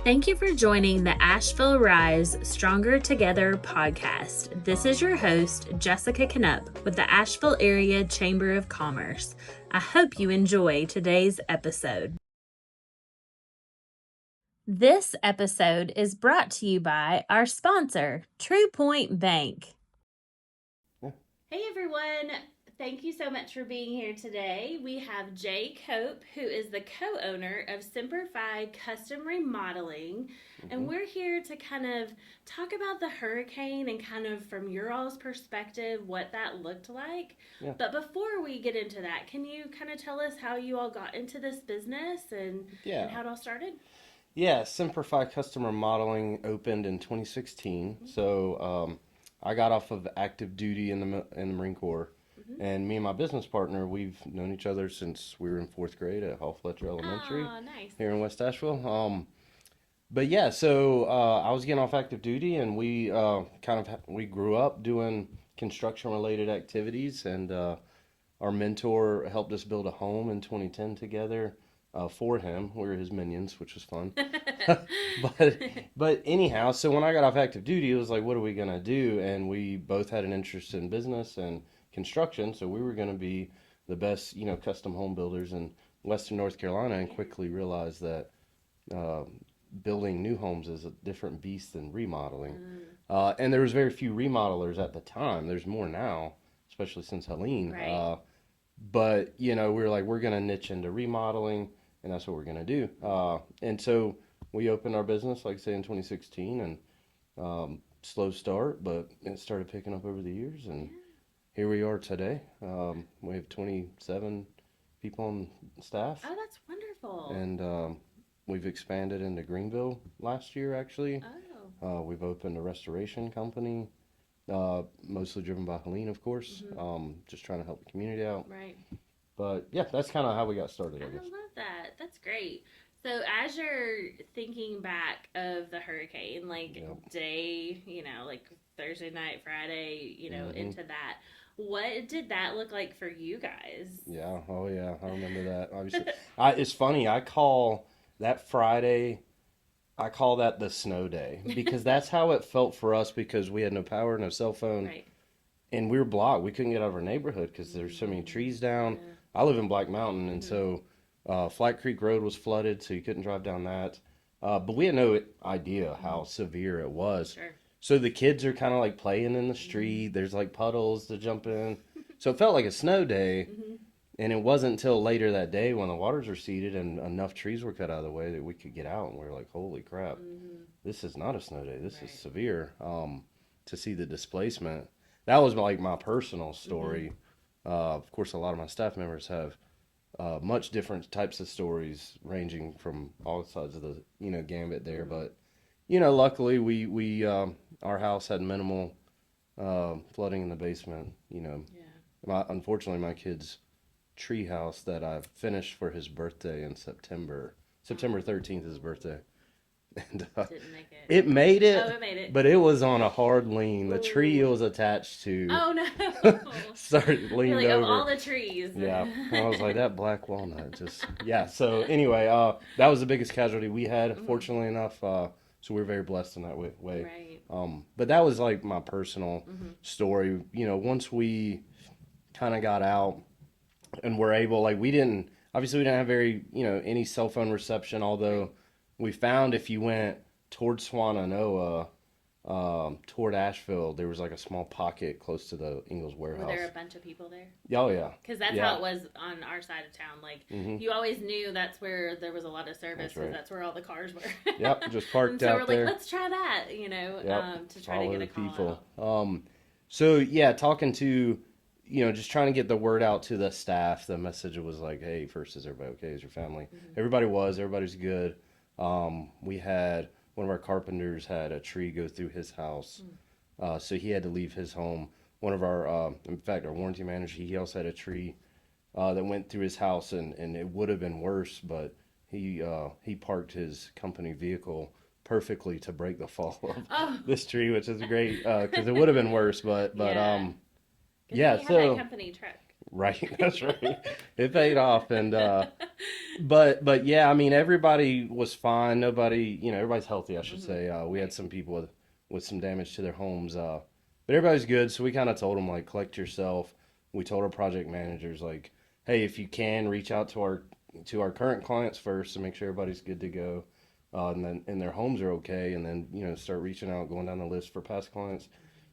Thank you for joining the Asheville Rise Stronger Together podcast. This is your host, Jessica Knupp with the Asheville Area Chamber of Commerce. I hope you enjoy today's episode. This episode is brought to you by our sponsor, True Point Bank. Hey everyone, thank you so much for being here today. We have Jay Cope, who is the co-owner of Semper Fi Custom Remodeling, and we're here to kind of talk about the hurricane and kind of from your all's perspective what that looked like. Yeah. But before we get into that, can you kind of tell us how you all got into this business and how it all started? Yeah, Semper Fi Custom Remodeling opened in 2016. So I got off of active duty in the Marine Corps, and me and my business partner, we've known each other since we were in fourth grade at Hall Fletcher Elementary here in West Asheville. But yeah, so I was getting off active duty, and we we grew up doing construction related activities, and our mentor helped us build a home in 2010 together. For him, we were his minions, which was fun. but anyhow, so when I got off active duty, it was like, what are we gonna do? And we both had an interest in business and construction, so we were gonna be the best, custom home builders in Western North Carolina, and quickly realized that building new homes is a different beast than remodeling. And there was very few remodelers at the time. There's more now, especially since Helene. Right. But we were like, we're gonna niche into remodeling, and that's what we're gonna do. And so we opened our business, like I say, in 2016, and slow start, but it started picking up over the years, and here we are today. We have 27 people on staff. Oh, that's wonderful. And we've expanded into Greenville last year, actually. Oh. We've opened a restoration company, mostly driven by Helene, of course. Just trying to help the community out. Right. But yeah, that's kind of how we got started, I I guess. love that. That's great. So as you're thinking back of the hurricane, day, like Thursday night, Friday, into that, what did that look like for you guys? Yeah. Oh yeah. I remember that. Obviously, it's funny. I call that the snow day, because that's how it felt for us, because we had no power, no cell phone. Right. And we were blocked. We couldn't get out of our neighborhood because there's so many trees down. Yeah. I live in Black Mountain, and so Flat Creek Road was flooded, so you couldn't drive down that. But we had no idea how severe it was. Sure. So the kids are kind of like playing in the street. There's like puddles to jump in. So it felt like a snow day. And it wasn't until later that day, when the waters receded and enough trees were cut out of the way, that we could get out. And we were like, holy crap, this is not a snow day. This is severe. To see the displacement. That was like my personal story. Of course, a lot of my staff members have much different types of stories, ranging from all sides of the gambit there. But luckily we our house had minimal flooding in the basement. Unfortunately, my kid's tree house that I finished for his birthday in September 13th is his birthday. And didn't make it. It made it. Oh, it made it. But it was on a hard lean. The tree it was attached to. Oh no! Started leaning like, over. Of all the trees. Yeah, I was like, that black walnut just. Yeah. So anyway, that was the biggest casualty we had. Fortunately enough, so we were very blessed in that way. Right. But that was like my personal story. Once we kind of got out and were able, we didn't have very any cell phone reception, although. We found if you went toward Swannanoa, toward Asheville, there was like a small pocket close to the Ingalls warehouse. Were there a bunch of people there? Oh, yeah. Because that's how it was on our side of town. You always knew that's where there was a lot of service, because that's where all the cars were. Yep, just parked so out there. So we're like, let's try that, to try to get a call people. Out. So, yeah, talking to, just trying to get the word out to the staff, the message was like, hey, first, is everybody okay? Is your family? Everybody's good. We had one of our carpenters had a tree go through his house, so he had to leave his home. One of our, in fact, our warranty manager, he also had a tree that went through his house, and it would have been worse, but he parked his company vehicle perfectly to break the fall of this tree, which is great, because it would have been worse, but yeah. Yeah, he so had that company truck. Right, that's right. It paid off, and but yeah, I mean everybody was fine. Nobody, everybody's healthy, I should say. We had Right. some people with some damage to their homes, but everybody's good. So we kind of told them like collect yourself. We told our project managers like, hey, if you can reach out to our current clients first to make sure everybody's good to go, and their homes are okay, and then start reaching out, going down the list for past clients.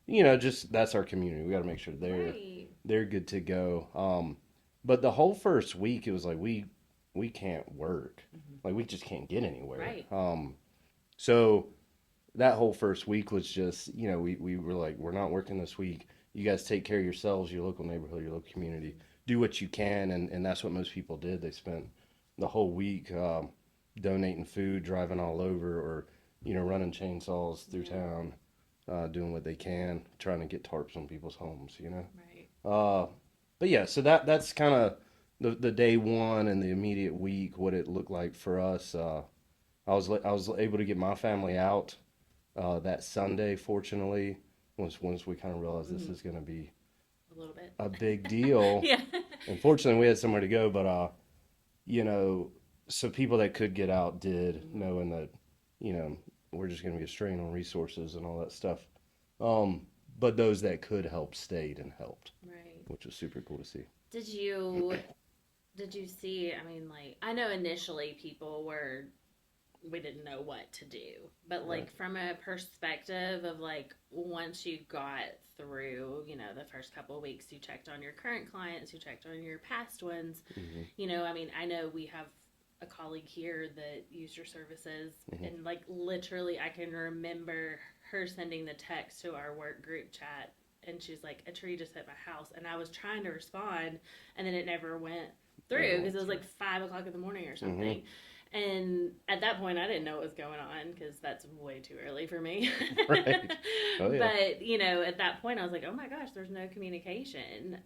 Just that's our community. We got to make sure Right. they're good to go. But the whole first week, it was like we can't work, like we just can't get anywhere. Right. So that whole first week was just, we were like, we're not working this week. You guys take care of yourselves, your local neighborhood, your local community. Do what you can, and that's what most people did. They spent the whole week donating food, driving all over, or running chainsaws through town, doing what they can, trying to get tarps on people's homes. Right. But yeah, so that's kind of the day one and the immediate week, what it looked like for us. I was able to get my family out that Sunday. Fortunately, once we kind of realized this is going to be A little bit. a big deal. Yeah. Unfortunately, we had somewhere to go, but so people that could get out did, knowing that we're just going to be a strain on resources and all that stuff. But those that could help stayed and helped, Right. which was super cool to see. Did you see, I mean, like, I know initially we didn't know what to do, but like Right. from a perspective of like once you got through, the first couple of weeks, you checked on your current clients, you checked on your past ones. I mean, I know we have a colleague here that used your services, and like literally I can remember her sending the text to our work group chat, and she's like, a tree just hit my house, and I was trying to respond, and then it never went through because it was like 5 o'clock in the morning or something. And at that point, I didn't know what was going on because that's way too early for me. Right. Oh, yeah. But, at that point, I was like, oh my gosh, there's no communication.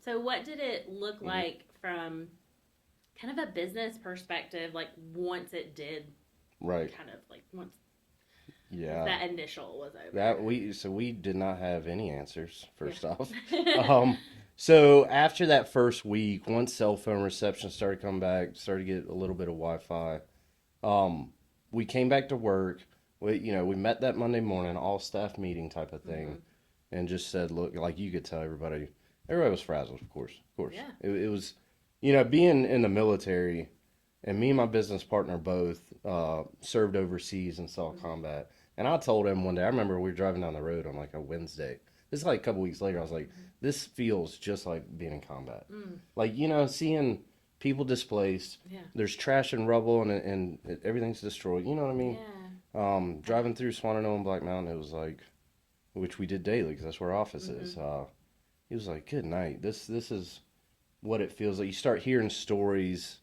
So, what did it look like from kind of a business perspective, like once it did, Right. kind of like once Yeah. that initial was over? We did not have any answers, first off. Yeah. So after that first week, once cell phone reception started coming back, started to get a little bit of Wi-Fi, we came back to work. We met that Monday morning, all staff meeting type of thing, and just said, look, like you could tell everybody was frazzled, of course, of course. Yeah. It was, being in the military, and me and my business partner both served overseas and saw combat. And I told him one day, I remember we were driving down the road on like a Wednesday. This is like a couple weeks later. I was like, this feels just like being in combat. Like, seeing people displaced. Yeah. There's trash and rubble and everything's destroyed. You know what I mean? Yeah. Driving through Swannanoa and Black Mountain, it was like, which we did daily because that's where our office is. He was like, good night. This is what it feels like. You start hearing stories,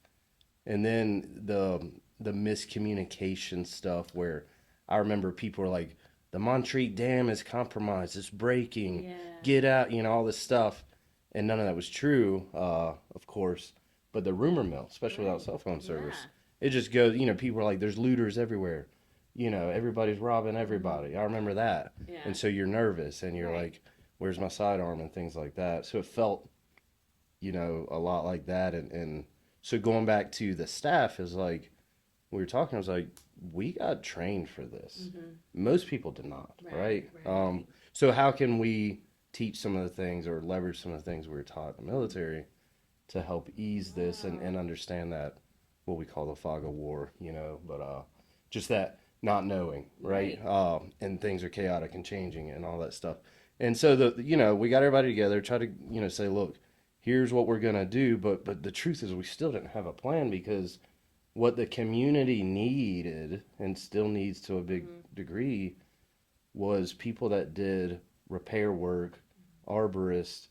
and then the miscommunication stuff where I remember people were like, the Montreat Dam is compromised, it's breaking, Yeah. get out, all this stuff. And none of that was true, of course. But the rumor mill, especially without cell phone service, it just goes, people are like, there's looters everywhere. Everybody's robbing everybody. I remember that. Yeah. And so you're nervous and you're like, where's my sidearm and things like that. So it felt, a lot like that. And so going back to the staff is like, we were talking, I was like, we got trained for this. Most people did not, right? So how can we teach some of the things or leverage some of the things we were taught in the military to help ease this and understand that, what we call the fog of war, but just that not knowing, right? And things are chaotic and changing and all that stuff. And so we got everybody together, try to, say, look, here's what we're gonna do, but the truth is we still didn't have a plan because what the community needed and still needs to a big degree was people that did repair work, arborists,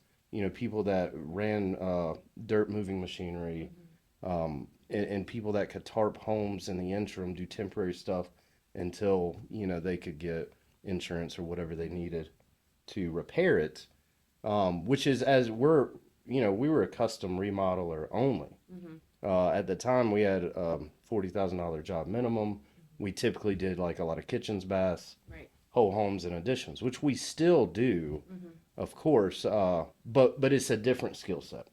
people that ran dirt moving machinery, and people that could tarp homes in the interim, do temporary stuff until they could get insurance or whatever they needed to repair it. Which is, as we were a custom remodeler only. At the time, we had $40,000 job minimum. We typically did like a lot of kitchens, baths, whole homes, and additions, which we still do, of course. But it's a different skill set.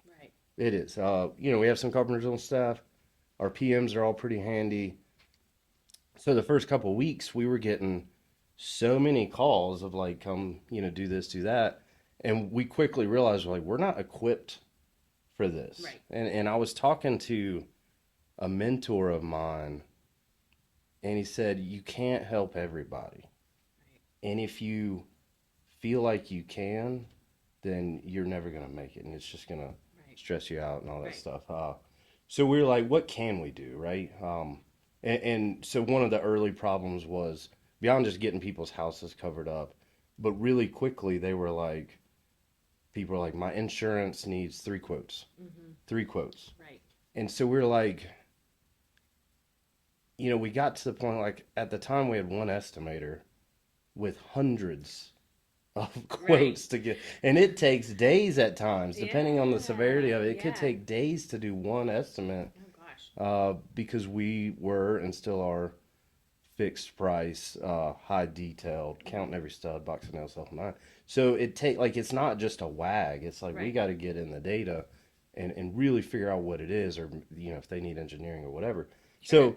It is. We have some carpenters on staff. Our PMs are all pretty handy. So the first couple of weeks, we were getting so many calls of like, come, do this, do that. And we quickly realized like, we're not equipped for this. Right. And I was talking to a mentor of mine, and he said, you can't help everybody. And if you feel like you can, then you're never going to make it. And it's just going to stress you out and all that stuff. So we were like, what can we do? Right. And so one of the early problems was beyond just getting people's houses covered up, but really quickly they were like, people were like, my insurance needs three quotes, three quotes. Right. And so we were like, we got to the point like at the time we had one estimator with hundreds of quotes to get, and it takes days at times, depending on the severity of it. It could take days to do one estimate. Oh gosh. Because we were and still are fixed price, high detailed, counting every stud, box of nails, the whole nine. So it's not just a wag. It's like we got to get in the data and really figure out what it is, or if they need engineering or whatever. Sure. So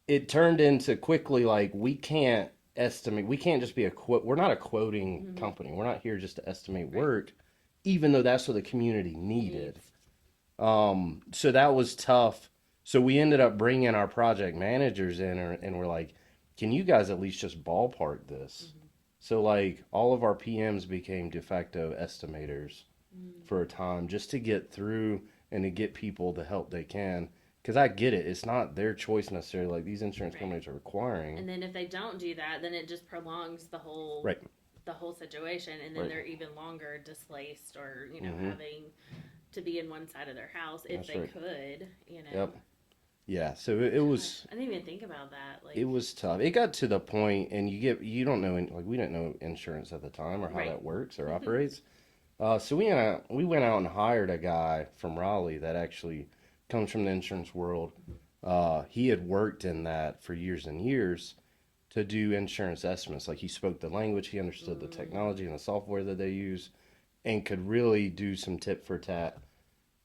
it turned into quickly like we can't estimate. We can't just be a quote. We're not a quoting company. We're not here just to estimate work, even though that's what the community needed. So that was tough. So we ended up bringing our project managers in, and we're like, can you guys at least just ballpark this? So like all of our PMs became de facto estimators for a time, just to get through and to get people the help they can. Because I get it, it's not their choice necessarily. Like these insurance companies are requiring. And then if they don't do that, then it just prolongs the whole situation, and then they're even longer displaced, or having to be in one side of their house if they could. Yep. Yeah, so it was. I didn't even think about that. It was tough. It got to the point, and you don't know, like we didn't know insurance at the time or how that works or operates. So we went out and hired a guy from Raleigh that actually comes from the insurance world. He had worked in that for years and years to do insurance estimates. Like he spoke the language, he understood the technology and the software that they use, and could really do some tit for tat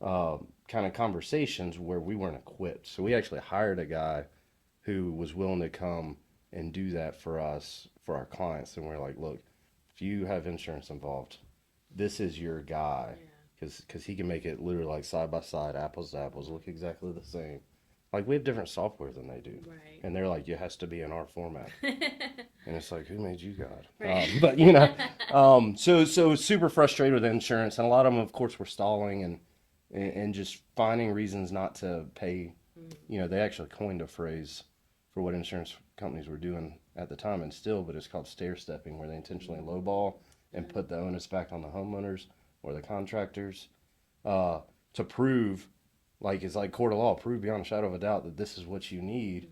kind of conversations where we weren't equipped. So we actually hired a guy who was willing to come and do that for us, for our clients. And we're like, look, if you have insurance involved, this is your guy. Because he can make it literally like side by side, apples to apples, look exactly the same. Like we have different software than they do. Right. And they're like, it has to be in our format. And it's like, who made you God? Right. But so super frustrated with insurance. And a lot of them, of course, were stalling and just finding reasons not to pay. They actually coined a phrase for what insurance companies were doing at the time and still, but it's called stair stepping, where they intentionally lowball and put the onus back on the homeowners or the contractors to prove, like it's like court of law, prove beyond a shadow of a doubt that this is what you need.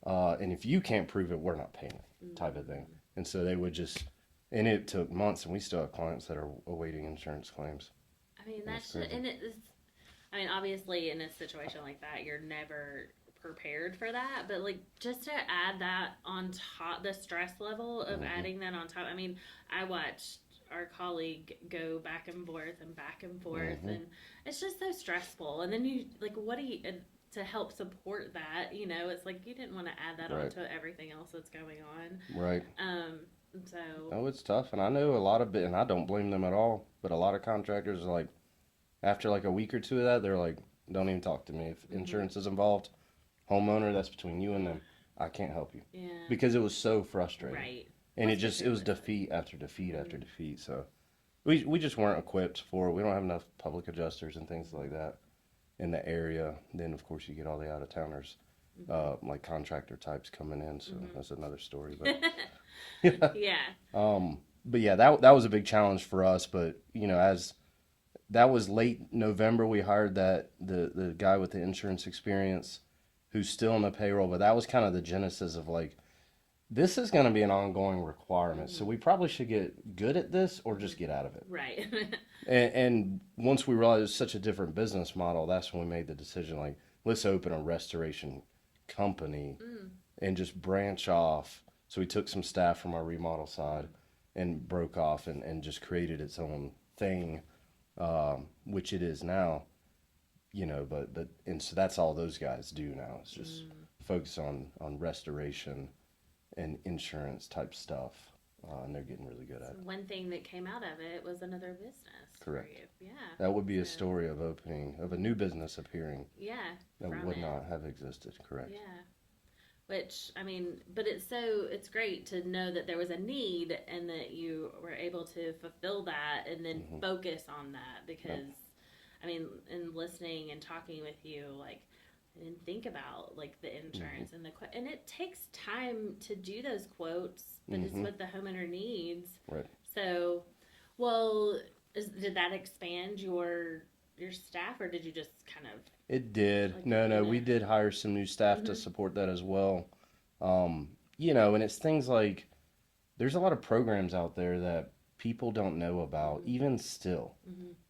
And if you can't prove it, we're not paying it, type of thing. And so they would just, and it took months, and we still have clients that are awaiting insurance claims. I mean, obviously in a situation like that, you're never prepared for that, but like just to add that on top, the stress level of adding that on top. I mean, I watched our colleague go back and forth and back and forth, and it's just so stressful. And then you like, what do you to help support that? It's like you didn't want to add that onto everything else that's going on. Right. So. Oh, it's tough, and I know a lot of it, and I don't blame them at all. But a lot of contractors are like, after like a week or two of that, they're like, don't even talk to me if insurance is involved. Homeowner, that's between you and them. I can't help you. Yeah. Because it was so frustrating. Right. And it was defeat after defeat after defeat. So we just weren't equipped for it. We don't have enough public adjusters and things like that in the area. Then of course you get all the out of towners, like contractor types coming in. So that's another story. But yeah. But yeah, that was a big challenge for us. But as that was late November, we hired the guy with the insurance experience, who's still on the payroll. But that was kind of the genesis of like, this is going to be an ongoing requirement, so we probably should get good at this or just get out of it. Right. and once we realized it was such a different business model, that's when we made the decision, like, let's open a restoration company and just branch off. So we took some staff from our remodel side and broke off and just created its own thing, which it is now. and so that's all those guys do now. It's just focus on restoration and insurance type stuff, and they're getting really good at it. One thing that came out of it was another business. Correct. For you. Yeah. That would be a story of a new business appearing. Yeah. That would not have existed. Correct. Yeah. Which, I mean, but it's great to know that there was a need and that you were able to fulfill that and then focus on that because, I mean, in listening and talking with you, like, I didn't think about like the insurance and and it takes time to do those quotes, but it's what the homeowner needs. Right. So, well, did that expand your staff, or did you just kind of? It did. Like, no, we did hire some new staff to support that as well. And it's things like there's a lot of programs out there that people don't know about, even still.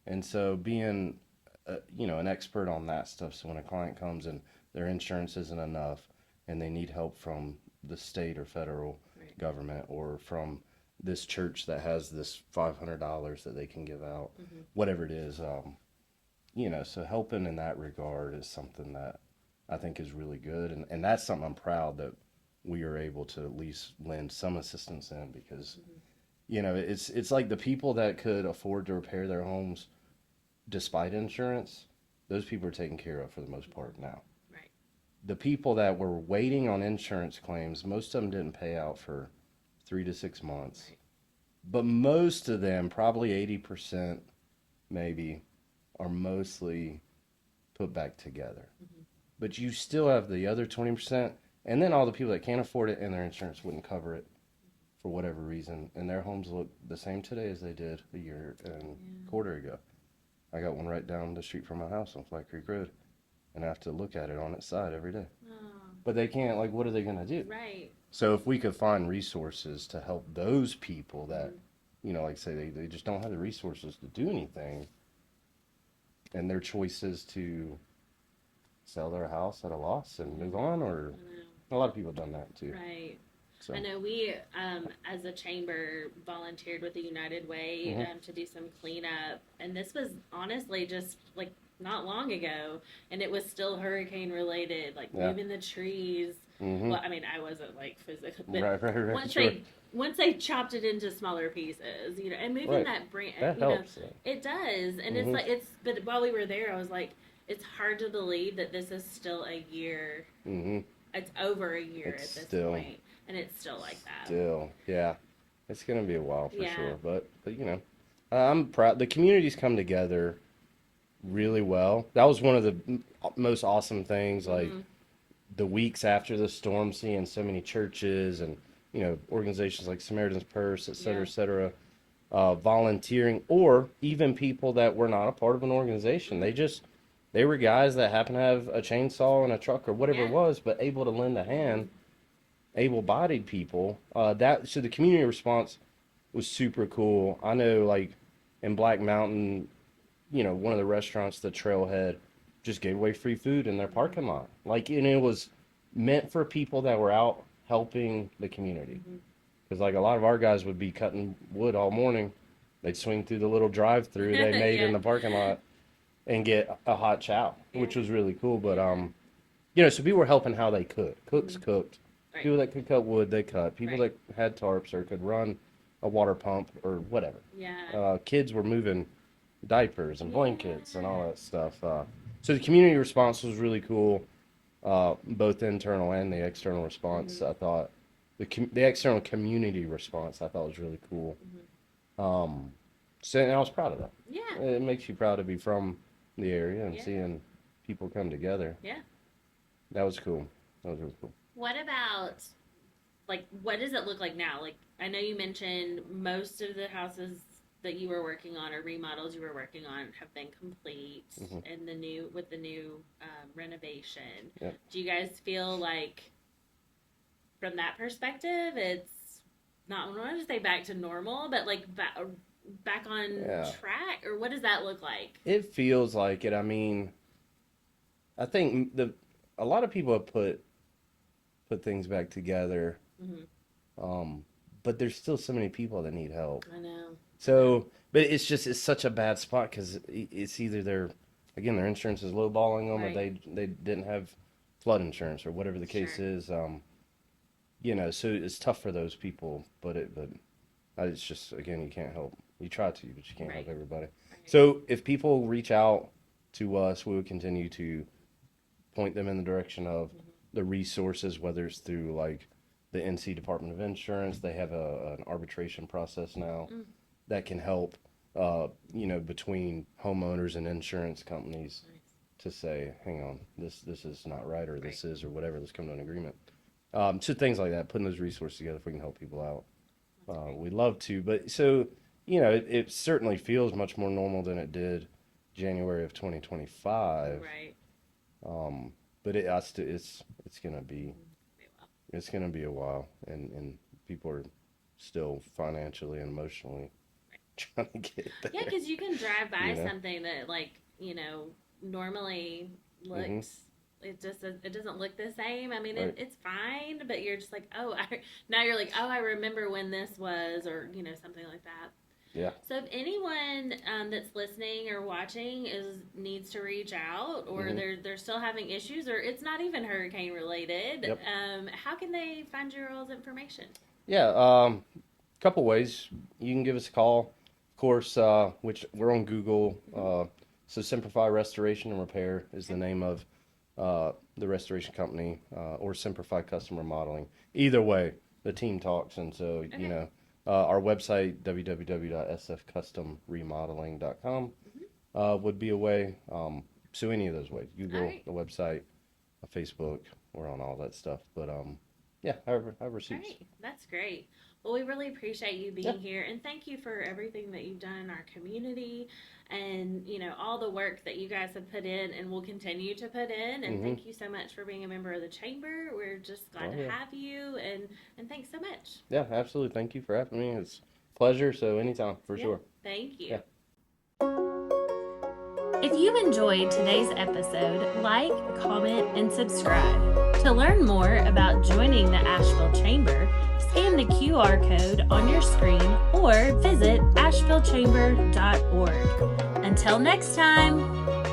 And so being an expert on that stuff. So when a client comes and their insurance isn't enough and they need help from the state or federal government or from this church that has this $500 that they can give out, whatever it is, so helping in that regard is something that I think is really good. And that's something I'm proud that we are able to at least lend some assistance in because, it's like the people that could afford to repair their homes despite insurance, those people are taken care of for the most part now. Right. The people that were waiting on insurance claims, most of them didn't pay out for 3 to 6 months. Right. But most of them, probably 80% maybe, are mostly put back together. But you still have the other 20%, and then all the people that can't afford it and their insurance wouldn't cover it for whatever reason, and their homes look the same today as they did a year and quarter ago. I got one right down the street from my house on Flat Creek Road, and I have to look at it on its side every day. Oh. But they can't, like, what are they going to do? Right. So if we could find resources to help those people that, like say they just don't have the resources to do anything, and their choice is to sell their house at a loss and move on, or a lot of people have done that too. Right. So. I know we, as a chamber, volunteered with the United Way to do some cleanup, and this was honestly just like not long ago, and it was still hurricane related, like moving the trees. Well, I mean, I wasn't like physically, but right, once they chopped it into smaller pieces, and moving that branch, that helps. It does, and it's like But while we were there, I was like, it's hard to believe that this is still a year. It's over a year at this point. And it's still like that. Still, yeah. It's going to be a while for sure. But I'm proud. The community's come together really well. That was one of the most awesome things, like the weeks after the storm, seeing so many churches and, organizations like Samaritan's Purse, et cetera, volunteering, or even people that were not a part of an organization. They were guys that happened to have a chainsaw and a truck or whatever it was, but able to lend a hand. Able-bodied people, so the community response was super cool. I know, like, in Black Mountain, one of the restaurants, the Trailhead, just gave away free food in their parking lot. Like, and it was meant for people that were out helping the community. Because, like, a lot of our guys would be cutting wood all morning. They'd swing through the little drive-through they made in the parking lot and get a hot chow, which was really cool. But, so people were helping how they could. Cooks cooked. Right. People that could cut wood, they cut. People that had tarps or could run a water pump or whatever. Yeah. Kids were moving diapers and blankets and all that stuff. So the community response was really cool, both internal and the external response. I thought the external community response I thought was really cool. So and I was proud of that. Yeah. It makes you proud to be from the area and seeing people come together. Yeah. That was cool. That was really cool. What about, like, what does it look like now? Like, I know you mentioned most of the houses that you were working on or remodels you were working on have been complete and with the new renovation. Yep. Do you guys feel like, from that perspective, it's not, I don't want to say back to normal, but like back on track? Or what does that look like? It feels like it. I mean, I think a lot of people have put things back together, but there's still so many people that need help. I know. So, but it's such a bad spot because it's either they're again, their insurance is lowballing them, Right. or they didn't have flood insurance or whatever the case Sure. is. So it's tough for those people, but it's just, again, you can't help. You try to, but you can't help Right. everybody. Right. So if people reach out to us, we would continue to point them in the direction of the resources, whether it's through like the NC Department of Insurance. They have an arbitration process now that can help, between homeowners and insurance companies to say, hang on, this is not right, or this is, or whatever, let's come to an agreement. So things like that, putting those resources together if we can help people out. We'd love to, but so, it certainly feels much more normal than it did January of 2025. Right. But it's gonna be a while, and people are still financially and emotionally trying to get there. Yeah, because you can drive by You know? something that, like, normally looks. It doesn't look the same. I mean, Right. it's fine, but you're just like, now you're like, I remember when this was, or something like that. Yeah. So if anyone that's listening or watching needs to reach out, or they're still having issues, or it's not even hurricane related, Yep. How can they find your all's information? Yeah. Couple ways. You can give us a call, of course, which we're on Google. So Semper Fi Restoration and Repair is the name of the restoration company, or Semper Fi Custom Remodeling. Either way, the team talks, and so our website, www.sfcustomremodeling.com, would be a way. So any of those ways, Google, All right. the website, Facebook, we're on all that stuff. But however suits. All right, that's great. Well, we really appreciate you being here, and thank you for everything that you've done in our community, and all the work that you guys have put in and will continue to put in. And thank you so much for being a member of the chamber. We're just glad to have you, and thanks so much. Yeah, absolutely. Thank you for having me. It's a pleasure. So anytime, for sure. Thank you. Yeah. If you enjoyed today's episode, like, comment, and subscribe. To learn more about joining the Asheville Chamber, scan the QR code on your screen or visit ashevillechamber.org. Until next time!